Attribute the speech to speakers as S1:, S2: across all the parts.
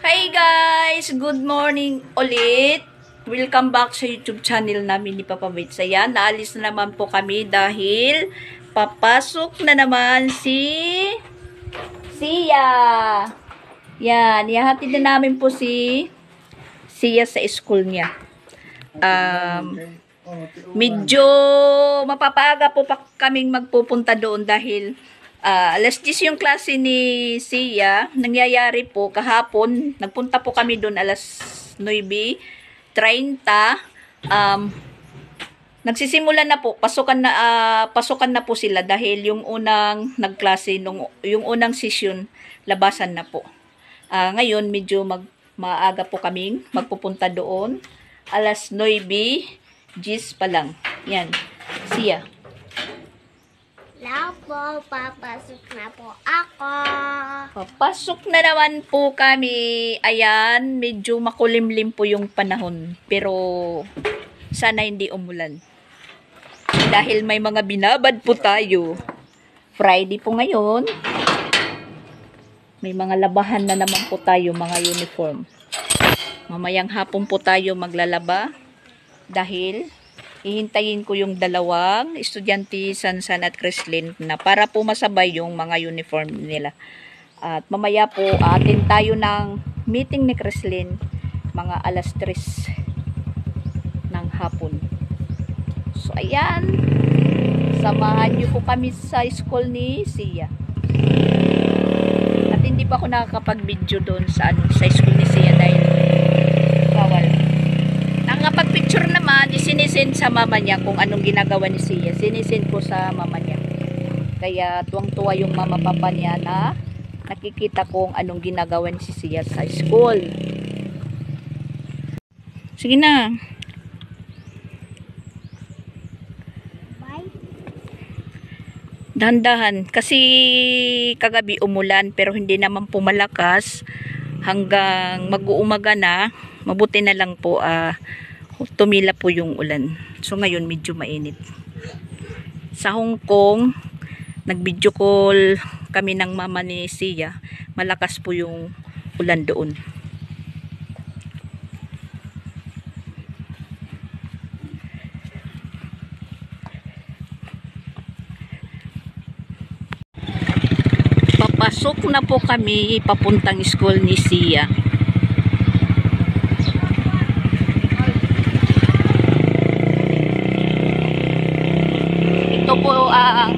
S1: Hi guys! Good morning ulit! Welcome back sa YouTube channel namin ni Papa Mitz. Ayan, naalis na naman po kami dahil papasok na naman si Sia. Yan, ihahatid na namin po si Sia sa school niya. Medyo mapapaaga po pa kaming magpupunta doon dahil alas 10 yung klase ni Sia. Nangyayari po kahapon, nagpunta po kami doon alas 9:30. Nagsisimula na po, pasukan na po sila dahil yung unang nagklase yung unang session labasan na po. Ngayon medyo maaga po kaming magpupunta doon. Alas 9:10 pa lang. Yan. Sia.
S2: Hello po, papasok na po ako.
S1: Papasok na naman po kami. Ayan, medyo makulimlim po yung panahon. Pero sana hindi umulan. Dahil may mga binabad po tayo. Friday po ngayon. May mga labahan na naman po tayo, mga uniform. Mamayang hapon po tayo maglalaba. Dahil ihintayin ko yung dalawang estudyante, Sansan at Chrislyn, na para po masabay yung mga uniform nila. At mamaya po atin tayo ng meeting ni Chrislyn mga alas 3 ng hapon. So ayan, samahan niyo po kami sa school ni Sia. At hindi pa ako nakakapag-video doon sa school ni Sia dahil bawal. Nakapag-picture naman, isinisend sa mama niya kung anong ginagawa ni Sia. Sinisend ko sa mama niya. Kaya tuwang-tuwa yung mama papa niya na nakikita kung anong ginagawa ni Sia sa school. Sige na.
S2: Bye.
S1: Dahan-dahan. Kasi kagabi umulan pero hindi naman pumalakas. Hanggang mag-uumaga na. Mabuti na lang po tumila po yung ulan. So ngayon medyo mainit. Sa Hong Kong, nag-video call kami ng mama ni Sia. Malakas po yung ulan doon. Papasok na po kami papuntang school ni Sia. Ito po ang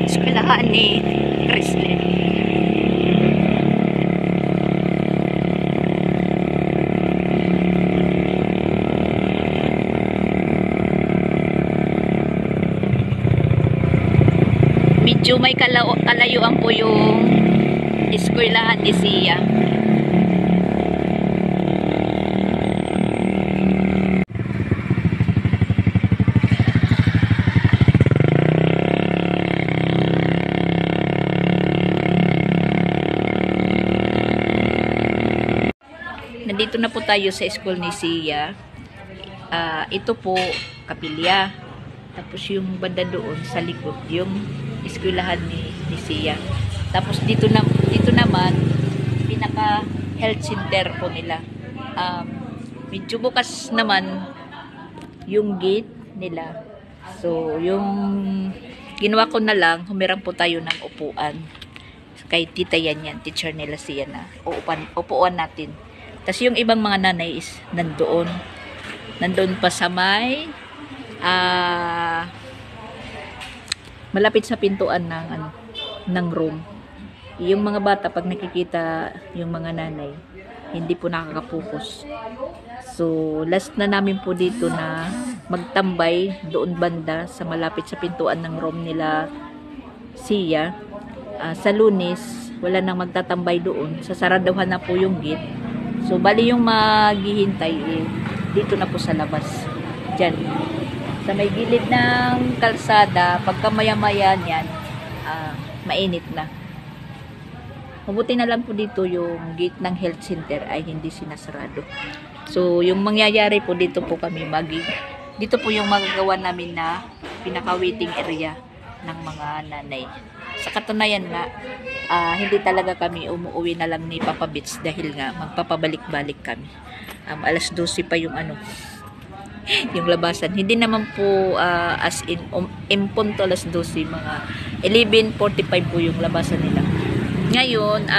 S1: eskwelahan ni Chrislyn. Medyo may kalayuan po yung eskwelahan ni Sia. Nandito na po tayo sa school ni Sia. Ito po, kapilya. Tapos yung banda doon sa likod, yung eskwelahan ni Sia. Tapos dito naman, pinaka health center po nila. Medyo bukas naman yung gate nila. So, yung ginawa ko na lang, humirang po tayo ng upuan. Kay tita yan, teacher nila Sia na. Upuan natin. Tapos yung ibang mga nanay is nandoon. Nandoon pa sa may malapit sa pintuan ng room. Yung mga bata pag nakikita yung mga nanay, hindi po nakakapokus. So, last na namin po dito na magtambay doon banda sa malapit sa pintuan ng room nila Sia. Sa Lunes, wala nang magtatambay doon. Sasaraduhan na po yung gate. So, bali yung maghihintay dito na po sa labas. Diyan. Sa may gilid ng kalsada, pagka maya-maya niyan, mainit na. Mabuti na lang po dito yung gate ng health center ay hindi sinasarado. So, yung mangyayari po dito po kami dito po yung magagawa namin na pinaka-waiting area ng mga nanay. Sa katunayan nga, hindi talaga kami umuwi na lang ni Papa Bits dahil nga magpapabalik-balik kami. Alas 12 pa yung yung labasan. Hindi naman po as in punto alas 12, mga 11:45 po yung labasan nila. Ngayon,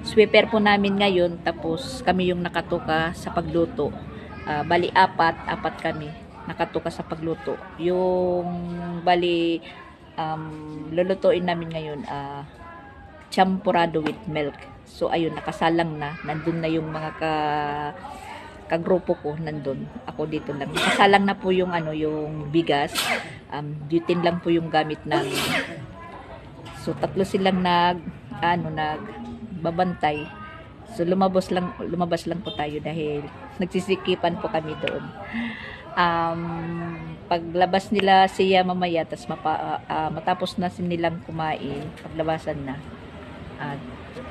S1: sweeper po namin ngayon, tapos kami yung nakatuka sa pagluto. Bali apat kami nakatuka sa pagluto. Yung bali lulutuin namin ngayon champurado with milk. So ayun, nakasalang na, nandun na yung mga kagrupo ko, nandun. Ako dito lang. Nakasalang na po yung yung bigas. Butane lang po yung gamit namin. So tatlo silang nagbabantay. So lumabas lang po tayo dahil nagsisikipan po kami doon. Paglabas nila siya mamaya, tas matapos na nilang kumain, paglabasan na,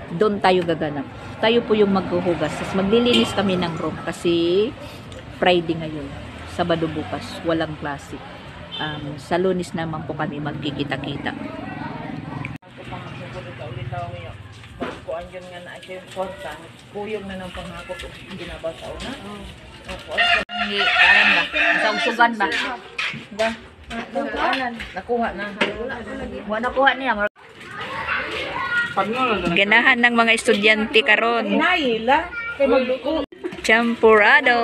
S1: doon tayo gaganap. Tayo po yung maghuhugas. Tas maglilinis kami ng room kasi Friday ngayon. Sabado bukas, walang klase. Sa Lunes naman po kami magkikita-kita.
S3: Kuan yun nga na ito yung konta. Kuyog na ng panghakot o ginabasaw na.
S1: Karan ba? Sa usugan ba?
S3: Ba? Nakuha na.
S1: Wala nakuha niya. Ganahan ng mga estudyante karon.
S3: Hinahila. Kay magluko.
S1: Champurado.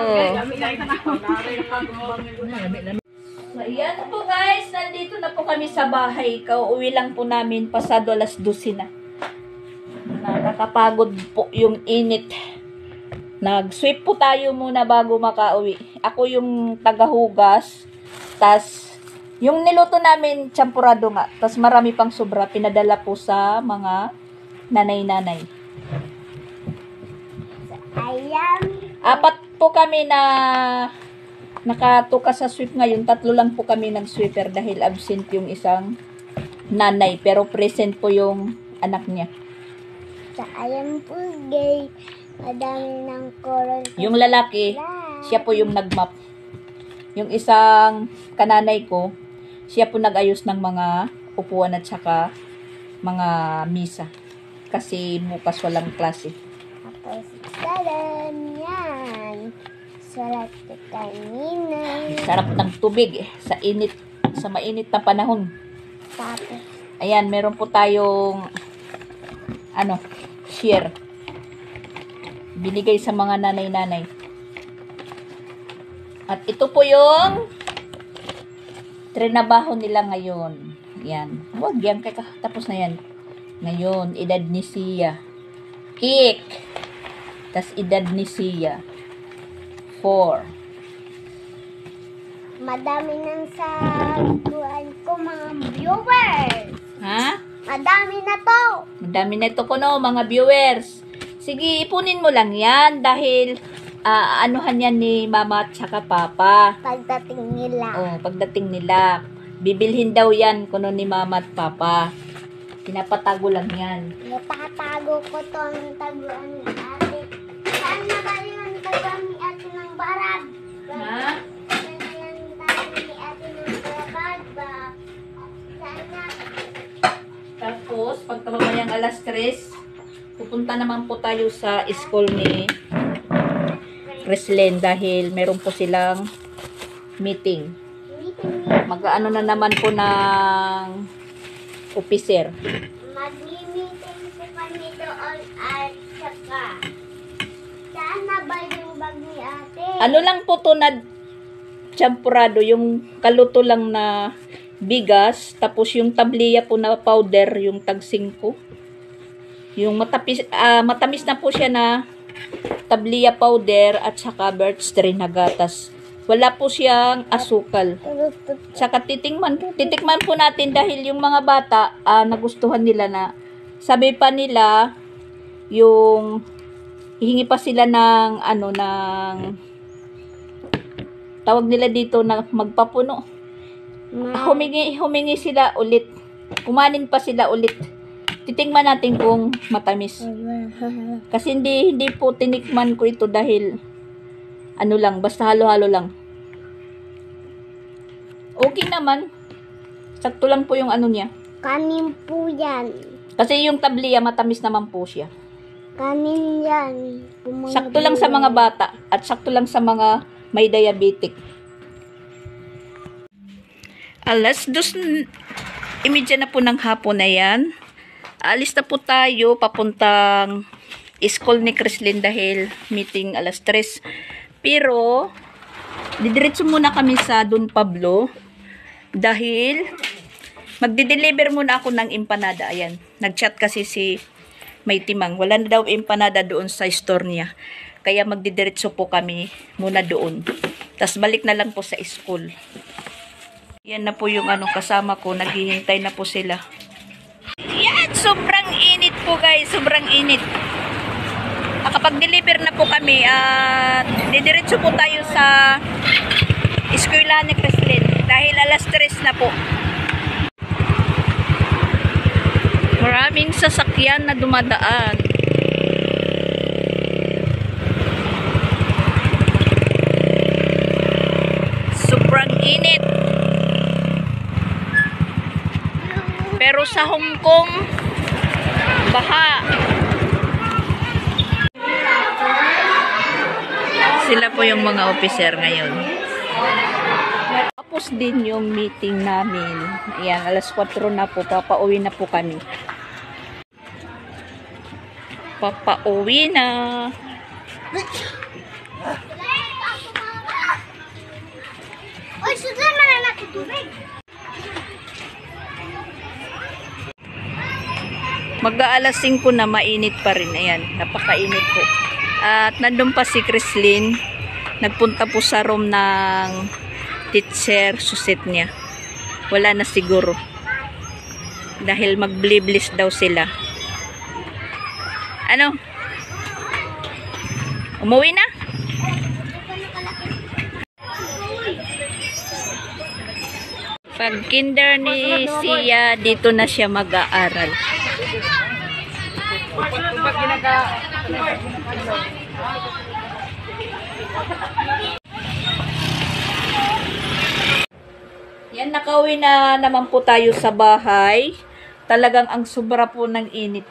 S1: So, ayan po guys. Nandito na po kami sa bahay. Kauwi lang po namin pasado alas 12 na. Nakakapagod po yung init. Nag-sweep po tayo muna bago makauwi. Ako yung tagahugas. Tas, yung niluto namin, champurado nga. Tas marami pang sobra. Pinadala po sa mga nanay-nanay.
S2: Ayan.
S1: 4 po kami na nakatuka sa sweep ngayon. 3 lang po kami nag-sweeper dahil absent yung isang nanay. Pero present po yung anak niya.
S2: Sa ayan po, gay. Madami ng koron.
S1: Yung lalaki, siya po yung nagmap. Yung isang kananay ko, siya po nag-ayos ng mga upuan at saka mga misa. Kasi bukas walang klase.
S2: Tapos, tadan yan. Sarap ko kanina.
S1: Sarap ng tubig sa mainit na panahon.
S2: Tapos,
S1: Ayan, meron po tayong share. Binigay sa mga nanay-nanay. At ito po yung trinabaho nila ngayon. Yan. Wag yan. Tapos na yan. Ngayon, edad ni Sia. Kick. Tas edad ni Sia. 4.
S2: madami nang saguan ko mga viewers.
S1: Ha?
S2: Madami na to.
S1: Madami na ito po no, mga viewers. Sige, ipunin mo lang yan dahil anuhan yan ni mama at saka papa.
S2: Pagdating nila.
S1: Oh, pagdating nila. Bibilhin daw yan kuno ni mama at papa. Pinapatago lang yan.
S2: Natatago ko to ang taguan ni ate. Saan na ba yun taguan ni ate ng barab?
S1: Ha?
S2: Saan na yan taguan ni ate ng barab ba? Saan na?
S1: Tapos, pagkamamayang alas 3, pupunta naman po tayo sa school ni Reslen dahil meron po silang meeting. Mag-ano na naman po ng officer.
S2: Mag-meeting po kami doon at saka. Saan na ba yung bag ni ate?
S1: Ano lang po to na champurado, yung kaluto lang na bigas, tapos yung tabliya po na powder, yung tag 5. Yung matamis na po siya na tabliya powder at saka birch tree na gatas. Wala po siyang asukal. Saka titikman po natin dahil yung mga bata nagustuhan nila na sabi pa nila yung hihingi pa sila ng ng tawag nila dito na magpapuno. Humingi sila ulit. Kumanin pa sila ulit. Titingnan natin kung matamis. Kasi hindi po tinikman ko ito dahil lang, basta halo-halo lang. Okay naman. Sakto lang po yung ano niya.
S2: Kanin po yan.
S1: Kasi yung tabliya, matamis naman po siya.
S2: Kanin yan.
S1: Sakto lang sa mga bata at sakto lang sa mga may diabetic. Alas 2:30 na po ng hapon na yan. Alis na po tayo papuntang school ni Chrislyn dahil meeting alas 3. Pero, didiretso muna kami sa Don Pablo dahil magdi-deliver muna ako ng empanada. Ayan, nag-chat kasi si May Timang. Wala na daw empanada doon sa store niya. Kaya magdidiretso po kami muna doon. Tapos balik na lang po sa school. Yan na po yung kasama ko. Naghihintay na po sila. Yan! Sobrang init po guys. Sobrang init. Nakapag-deliver na po kami at didiretso po tayo sa eskwela ni Chrislyn dahil alas 3 na po. Maraming sasakyan na dumadaan. Sobrang init. Pero sa Hong Kong, baha. Sila po yung mga officer ngayon. Tapos din yung meeting namin. Ayan, alas 4 na po. Papauwi na po kami. Papauwi na.
S2: Oy, sudan man na tubig.
S1: Mag-aalas 5 na, mainit pa rin. Ayan, napakainit po. At nandun pa si Chrislyn. Nagpunta po sa room ng teacher susit niya. Wala na siguro. Dahil mag-bliblis daw sila. Ano? Umuwi na? Pag kinder ni Sia, dito na siya mag-aaral. Yan, nakauwi na naman po tayo sa bahay. Talagang ang sobra po ng init.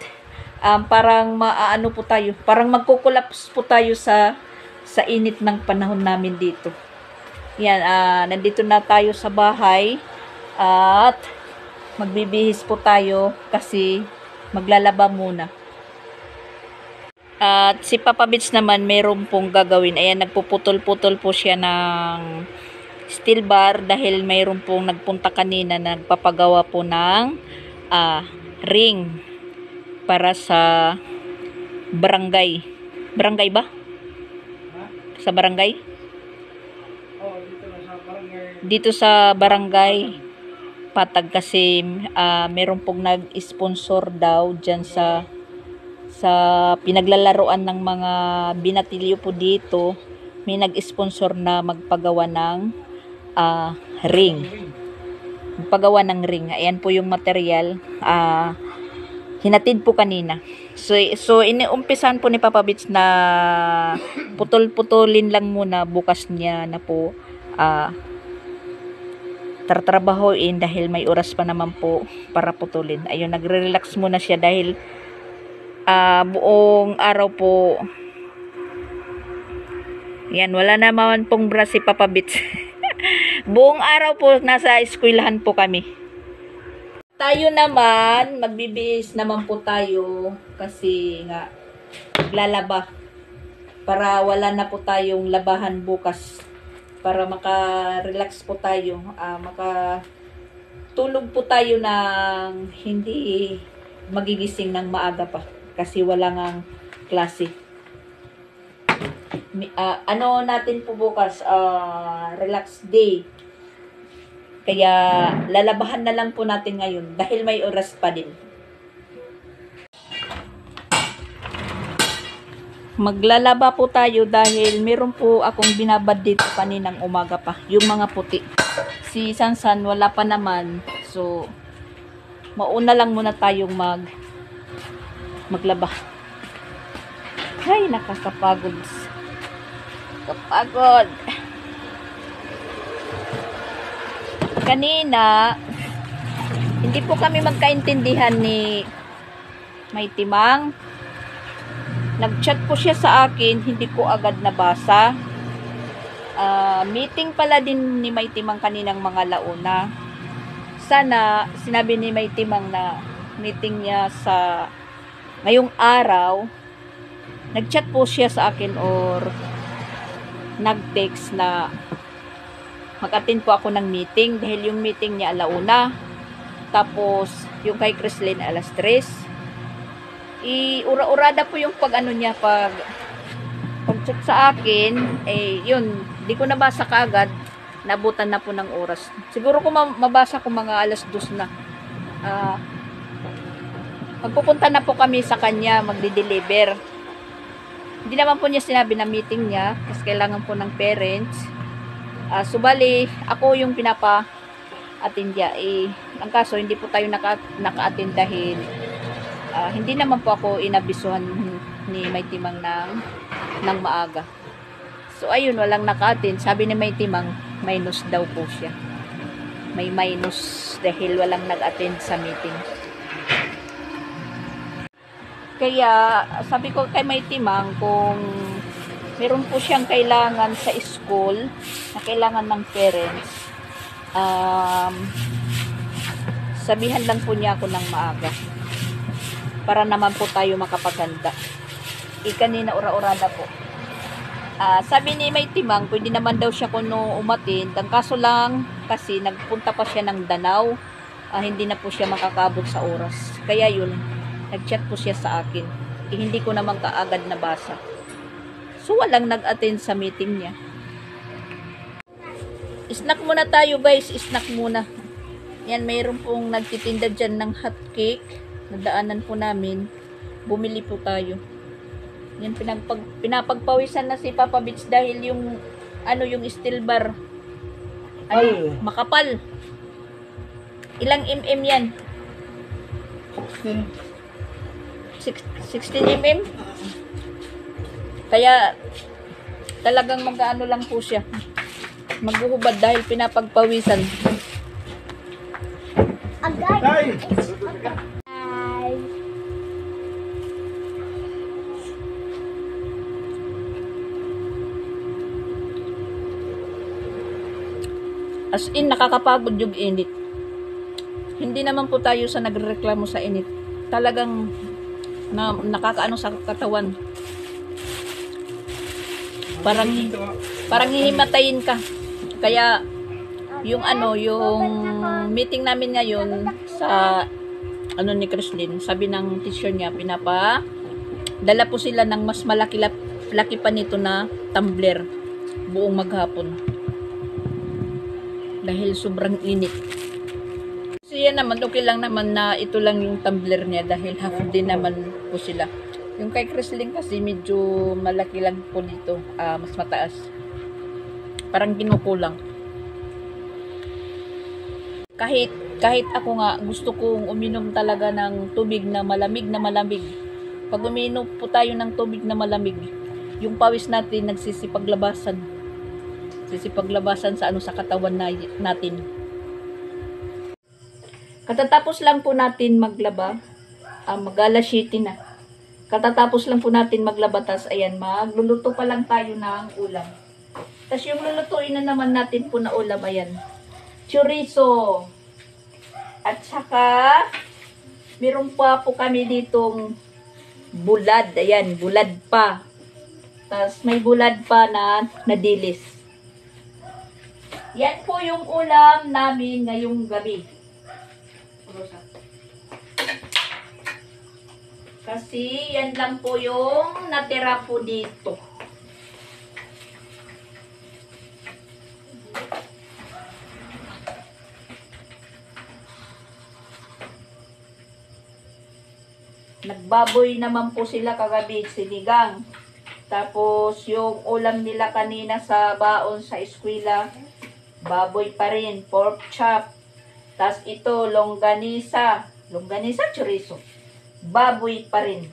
S1: Parang maaano po tayo. Parang magkukulaps po tayo sa init ng panahon namin dito. Yan, nandito na tayo sa bahay. At magbibihis po tayo kasi maglalaba muna. At si Papa Bits naman meron pong gagawin. Ayan, nagpuputol-putol po siya ng steel bar dahil mayroon pong nagpunta kanina, nagpapagawa po ng ring para sa barangay. Barangay ba? Sa barangay? Dito sa barangay Patag kasi meron pong nag-sponsor daw dyan sa pinaglalaroan ng mga binatilyo po dito. May nag-sponsor na magpagawa ng ring. Magpagawa ng ring. Ayan po yung material. Hinatid po kanina. So iniumpisan po ni Papa Bits na putol-putulin lang muna. Bukas niya na po tatrabahoin dahil may oras pa naman po para putulin. Ayun, nagre-relax muna siya dahil buong araw po yan, wala naman pong bra si Papa Bits. Buong araw po nasa eskwelahan po kami. Tayo naman, magbibihis naman po tayo kasi nga lalaba para wala na po tayong labahan bukas. Para maka-relax po tayo, makatulog po tayo ng hindi magigising ng maaga pa kasi wala ngang klase. Ano natin po bukas, relax day. Kaya lalabahan na lang po natin ngayon dahil may oras pa din. Maglalaba po tayo dahil meron po akong binabad dito kaninang umaga pa. Yung mga puti. Si Sansan wala pa naman. So, mauna lang muna tayong maglaba. Ay, nakakapagod. Kapagod. Kanina, hindi po kami magkaintindihan ni May Timang. Nag-chat po siya sa akin, hindi ko agad nabasa. Meeting pala din ni May Timang kaninang mga launa. Sana, sinabi ni May Timang na meeting niya sa ngayong araw. Nag-chat po siya sa akin or nag-text na mag-attend po ako ng meeting dahil yung meeting niya alauna. Tapos, yung kay Chrislyn alas 3. Ura-urada po yung pag-ano niya, pag-chat sa akin, yun, di ko nabasa kaagad, nabutan na po ng oras. Siguro kung mabasa ko mga alas 2 na. Magpupunta na po kami sa kanya, magdi-deliver. Hindi naman po niya sinabi na meeting niya, kasi kailangan po ng parents. Subali, ako yung pinapa-attend niya. Ang kaso, hindi po tayo naka-attend dahil hindi naman po ako inabisuhan ni May Timang ng maaga. So, ayun, walang naka-attend. Sabi ni May Timang, minus daw po siya. May minus dahil walang nag-attend sa meeting. Kaya, sabi ko kay May Timang, kung meron po siyang kailangan sa school, na kailangan ng parents, sabihan lang po niya ako ng maaga. Para naman po tayo makapaghanda. Kanina ura-urada po. Sabi ni May Timang, pwede naman daw siya kuno umatin. Ang kaso lang, kasi nagpunta pa siya ng Danau. Hindi na po siya makakabot sa oras. Kaya yun, nag-chat po siya sa akin. Hindi ko naman kaagad nabasa. So, walang nag-attend sa meeting niya. Snack muna tayo guys. Snack muna. Yan, mayroon pong nagtitinda dyan ng hot cake. Nadaanan po namin. Bumili po tayo. Yan, pinapagpawisan na si Papa Beach dahil yung steel bar. Makapal. Ilang mm yan? 16 mm? Kaya talagang mag-ano lang po siya. Maghuhubad dahil pinapagpawisan.
S2: Agad.
S1: As in, nakakapagod yung init. Hindi naman po tayo sa nagrereklamo sa init. Talagang nakakaano sa katawan. Parang hihimatayin ka. Kaya yung meeting namin ngayon sa ni Chrislyn, sabi ng teacher niya, dala po sila ng mas malaki pa nito na tumbler buong maghapon. Dahil sobrang init. Kasi yan naman, okay lang naman na ito lang yung tumbler niya dahil half din naman po sila. Yung kay Chrislyn kasi medyo malaki lang po dito, mas mataas. Parang kinukulang. Kahit ako nga, gusto kong uminom talaga ng tubig na malamig. Pag uminom po tayo ng tubig na malamig, yung pawis natin nagsisipaglabasan sa katawan natin. Katatapos lang po natin maglaba, mag-alas 7 na. Katatapos lang po natin maglaba, tas ayan, magluluto pa lang tayo ng ulam. Tas yung lulutuin na naman natin po na ulam, ayan, chorizo. At saka meron pa po kami ditong bulad, ayan, bulad pa. Tas may bulad pa na dilis. Yan po yung ulam namin ngayong gabi. Kasi yan lang po yung natira po dito. Nagbaboy naman po sila kagabi, sinigang. Tapos yung ulam nila kanina sa baon sa eskwela, baboy pa rin, pork chop. Tas ito, longganisa chorizo. Baboy pa rin.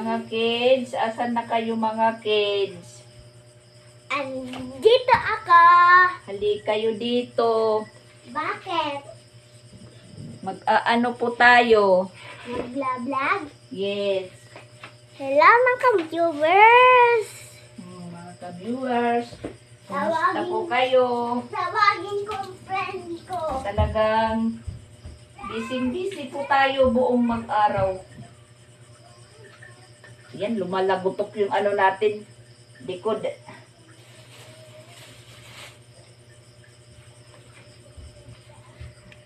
S1: Mga kids, asan na kayo mga kids?
S2: Andito ako.
S1: Hali kayo dito.
S2: Bakit?
S1: Mag-ano po tayo?
S2: Nagla-vlog?
S1: Yes.
S2: Hello mga viewers.
S1: Mga ka-viewers, kumusta po kayo?
S2: Tawagin ko ang friend ko.
S1: Talagang busy po tayo buong mag-araw. Yan, lumalagotok yung ano natin. Likod.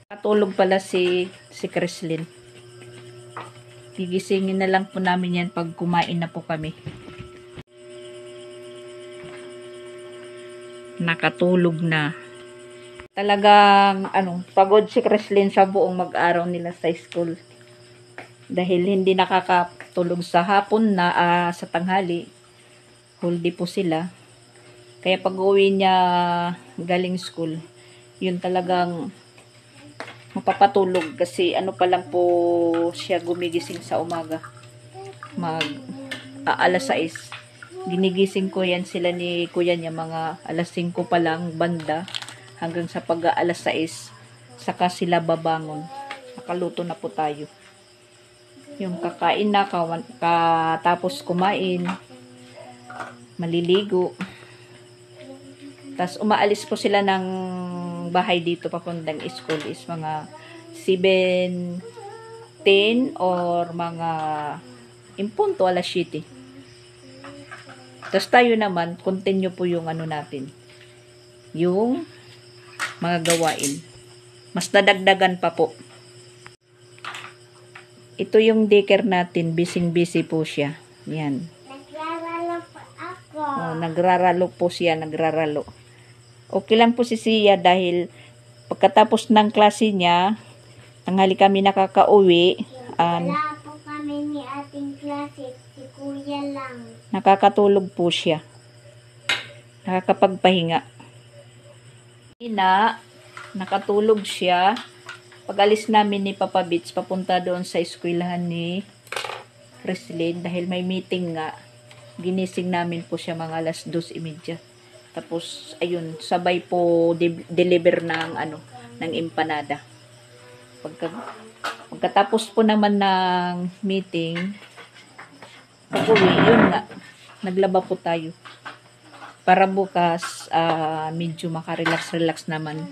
S1: Katulog pala si Creslin. Gigisingin na lang po namin yan pag kumain na po kami. Nakatulog na. Talagang pagod si Creslin sa buong mag-araw nila sa school. Dahil hindi nakakatulog sa hapon na sa tanghali. Whole day po sila. Kaya pag uwi niya galing school, yun talagang mapapatulog kasi pa lang po siya gumigising sa umaga. Alas 6. Ginigising ko yan sila ni kuya niya mga alas 5 pa lang banda hanggang sa alas 6 saka sila babangon. Nakaluto na po tayo. Yung kakain na tapos kumain, maliligo. Tapos umaalis po sila ng bahay dito papuntang school is mga 7:10 or mga impunto alas 7. Tapos tayo naman, continue po yung natin. Yung mga gawain. Mas nadagdagan pa po. Ito yung daycare natin. Busy po siya. Yan.
S2: Nagraralo pa ako.
S1: Nagraralo po siya. Nagraralo. Okay lang po si Sia dahil pagkatapos ng klase niya, tanghali kami nakakauwi.
S2: Wala po kami ni ating klase. Si kuya lang.
S1: Nakakatulog po siya. Nakakapagpahinga. Nakatulog siya. Pag-alis namin ni Papa Bits, papunta doon sa eskwelahan ni Creslin dahil may meeting nga. Ginising namin po siya mga alas 2:30. Tapos, ayun, sabay po deliver ng empanada. Pagkatapos po naman ng meeting, pag-uwi, yun nga, naglaba po tayo. Para bukas, medyo makarelax-relax naman.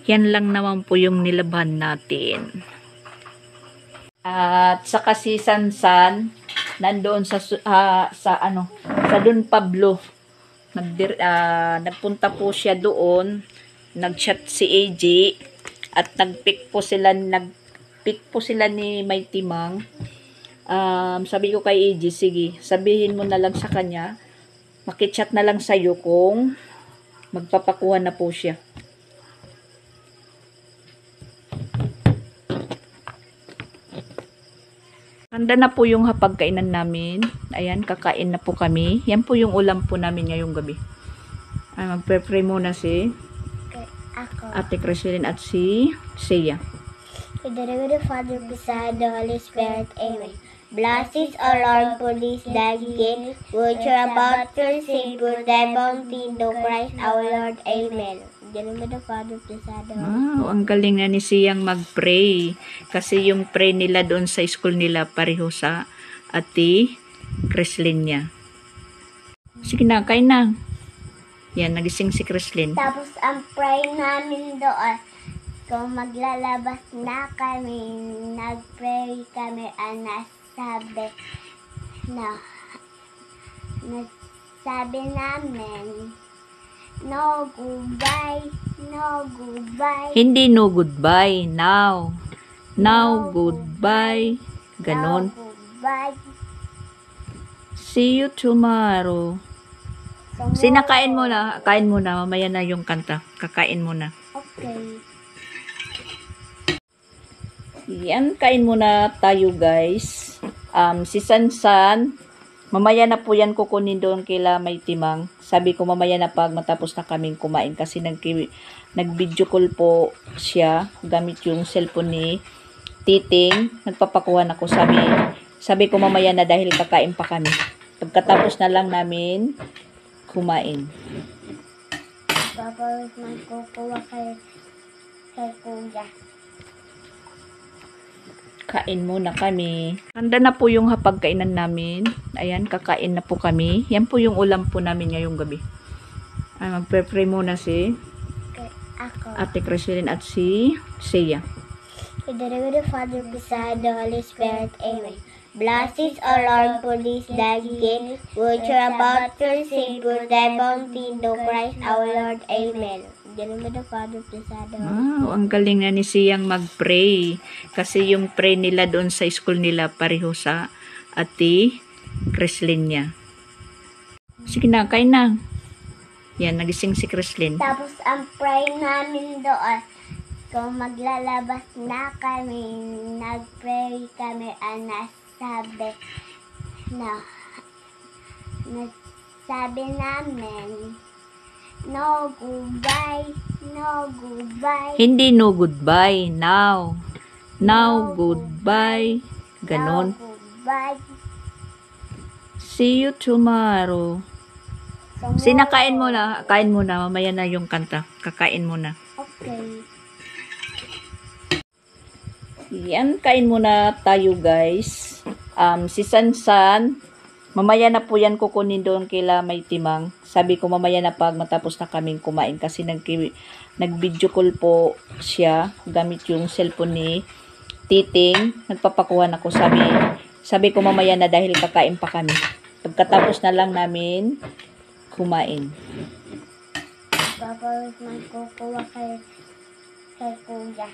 S1: Yan lang naman po yung nilabhan natin. At saka si Sansan, nandoon sa Don Pablo. Nagpunta po siya doon. Nag-chat si AJ. At nag-pick po sila ni May Timang. Sabi ko kay AJ, sige, sabihin mo na lang sa kanya. Makichat na lang sa'yo kung magpapakuha na po siya. Handa na po yung hapagkainan namin. Ayan, kakain na po kami. Yan po yung ulam po namin ngayong gabi. Magpe-pray muna si
S2: Ako.
S1: Ate Creslin at si Sia.
S2: In the name of the Father, the Son, the Holy Spirit. Amen. Blessed, O Lord, for this thy gift, which are about to receive with thy bounty, through Christ our Lord. Amen. In the name of the Father, the Son, the Holy Spirit.
S1: Wow, ang galing na ni Siyang mag-pray. Kasi yung pray nila doon sa school nila pareho sa Ate Creslin niya. Sige na, kain na. Yan, nagising si Creslin.
S2: Tapos ang pray namin doon, kung maglalabas na kami, nag-pray kami, nasabi namin, no goodbye, no goodbye.
S1: Hindi no goodbye, now. Now, goodbye. Ganon.
S2: No goodbye.
S1: See you tomorrow.
S2: Tomorrow.
S1: Sinakain mo na. Kain mo na. Mamaya na yung kanta. Kakain mo na.
S2: Okay.
S1: Yan, kain muna tayo guys. Si Sansan, mamaya na po yan kukunin doon kila May Timang. Sabi ko mamaya na pag matapos na kaming kumain kasi nag-video call po siya gamit yung cellphone ni Titing, nagpapakuhan ako. Sabi ko mamaya na dahil kakain pa kami. Pagkatapos na lang namin kumain.
S2: Tapos magkukuha kay kuya.
S1: Kain muna kami. Handa na po yung hapagkainan namin. Ayan, kakain na po kami. Yan po yung ulam po namin ngayong gabi. Magpe-pray muna si
S2: Ako.
S1: Ate Christine at si Sia.
S2: In the name of the Father, the Son, and the Holy Spirit. Amen. Blessed, O Lord, for this thy gift, which are about to receive for thy bounty, through Christ our Lord. Amen. In the name of the Father, the Son, and the Holy Spirit.
S1: Wow, ang galing na ni Siyang mag-pray. Kasi yung pray nila doon sa school nila pareho sa Ate Christine niya. Sige na, kain na. Yan, nagising si Christine.
S2: Tapos ang pray namin doon, kung maglalabas na kami, nag-pray kami, ang nasabi namin, no goodbye, no goodbye.
S1: Hindi no goodbye, now. Now goodbye. Ganon.
S2: No goodbye.
S1: See you tomorrow. Sinakain mo na, kain muna, mamaya na yung kanta. Kakain muna.
S2: Okay.
S1: Yan, kain muna tayo guys. Si Sansan, mamaya na po yan kukunin doon kila May Timang. Sabi ko mamaya na pag matapos na kaming kumain kasi nag-video call po siya gamit yung cellphone ni Titing. Nagpapakuhan ako. Sabi ko mamaya na dahil kakain pa kami. Pagkatapos na lang namin kumain.
S2: Tapos magkukuha kay kuya.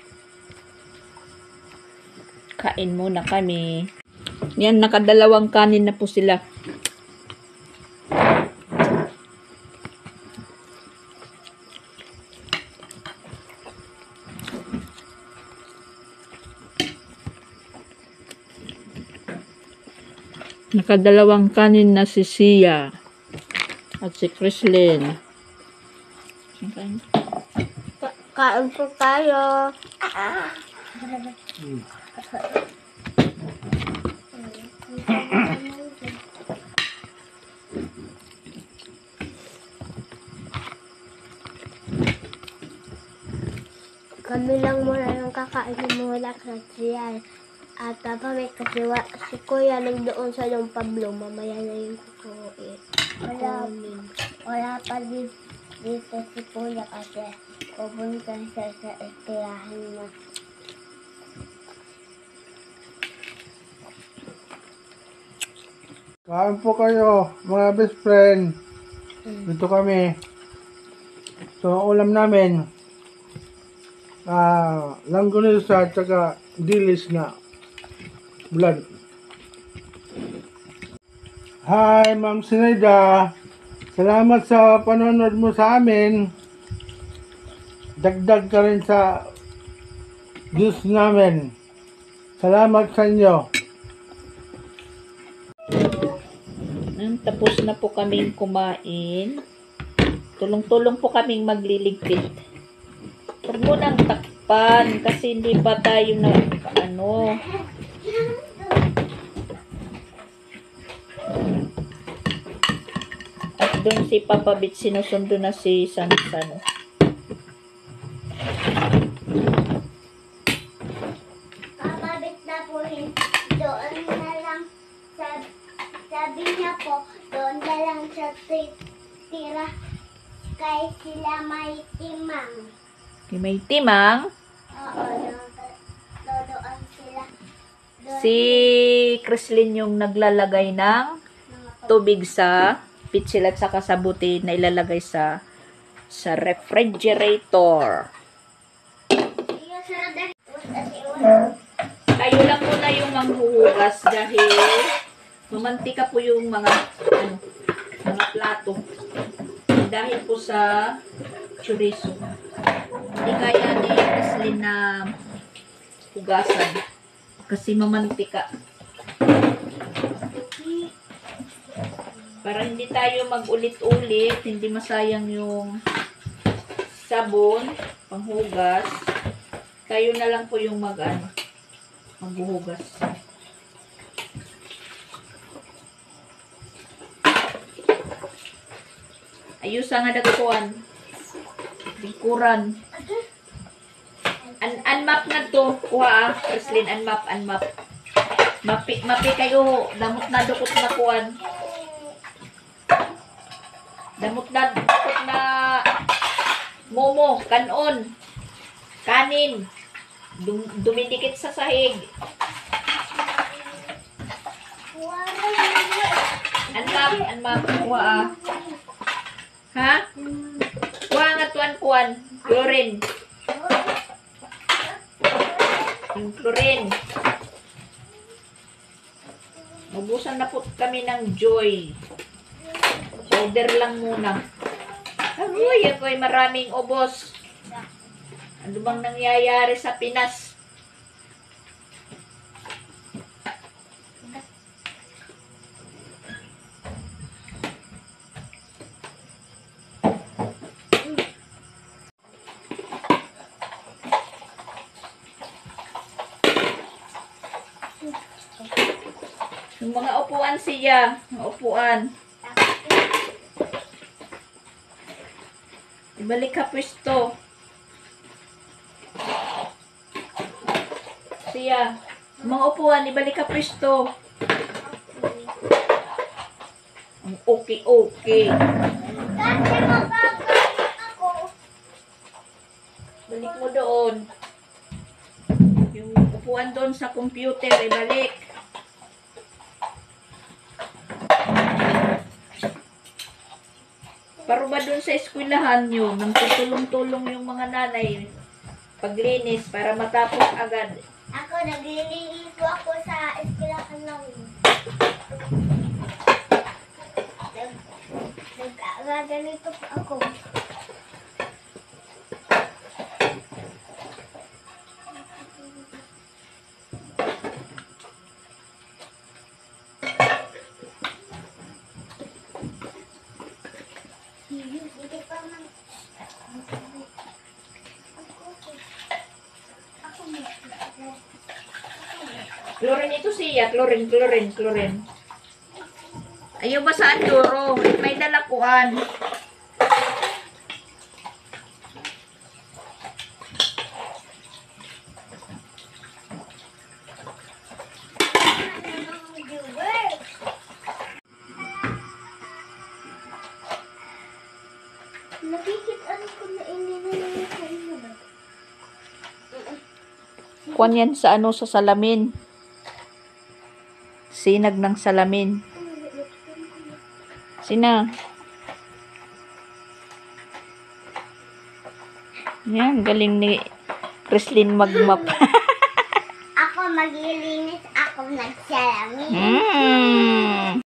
S1: Kain muna kami. Yan, nakadalawang kanin na po sila. Nakadalawang kanin na si Sia at si Chrislyn.
S2: Kain po tayo. Kami lang muna yung kakain muna kasi yan. At tapos si Kuya lang doon sa yung Pablo, mamaya na yung kukuin. Wala pa dito si Kuya kasi pupunta siya sa estirahan na.
S4: Kain po kayo, mga best friend. Dito kami. So, ang ulam namin, langgonisa at saka dilis na blood. Hi, Ma'am Sinayda. Salamat sa panonood mo sa amin. Dagdag ka rin sa views namin. Salamat sa inyo.
S1: Tapos na po kaming kumain. Tulong-tulong po kaming magliligpit. Huwag mo nang takpan kasi hindi pa tayo na At doon si Papa Bit sinusundo na si Sansan.
S2: Kapabit na po doon na lang sabi niya po, doon na lang siya tira kay sila May Timang.
S1: May Timang.
S2: Oo, doon sila.
S1: Si Chrislyn yung naglalagay ng tubig sa pitsil at saka sa buti na ilalagay sa refrigerator. Tayo lang muna yung manghuhugas dahil mamantika po yung mga plato. Dahil po sa chorizo. Hindi kaya ni Chrislyn na hugasan kasi mamantika. Para hindi tayo mag-ulit-ulit, hindi masayang yung sabon, panghugas, tayo na lang po yung Maghuhugas. Ayusa nga dagkuan. Lingkuran. Unmap na to. Kuha Preslin, unmap. Mapi kayo. Damot na dukot na kuan. Damot na dukot na momo, kanon, kanin. Dumidikit sa sahig. Unmap. Kuha Ha? Kuha nga tuan kuan. Chlorine. Yung chlorine. Ubusan na po kami ng Joy. Powder lang muna. Agoy, ako'y maraming ubos. Ano bang nangyayari sa Pinas? Yung mga upuan siya. Mga upuan. Ibalik ka pwesto. Siya. Mga upuan, ibalik ka pwesto. Okay. Balik mo doon. Yung upuan doon sa computer, ibalik. Para ba doon sa eskwelahan nyo, nang tutulong-tulong yung mga nanay paglinis para matapos agad.
S2: Ako, naglilinis po ako sa eskwelahan namin. Nag-ganito po ako.
S1: Chlorine ito siya. Chlorine. Ayaw ba saan duro? May dalakuan.
S2: Nakikitaan ko na ininanay mo ba?
S1: Kuan yan sa sa salamin. Sinag ng salamin. Sina. Yan, galing ni Preslin magmap.
S2: Ako maglilinis, ako nagsalamin.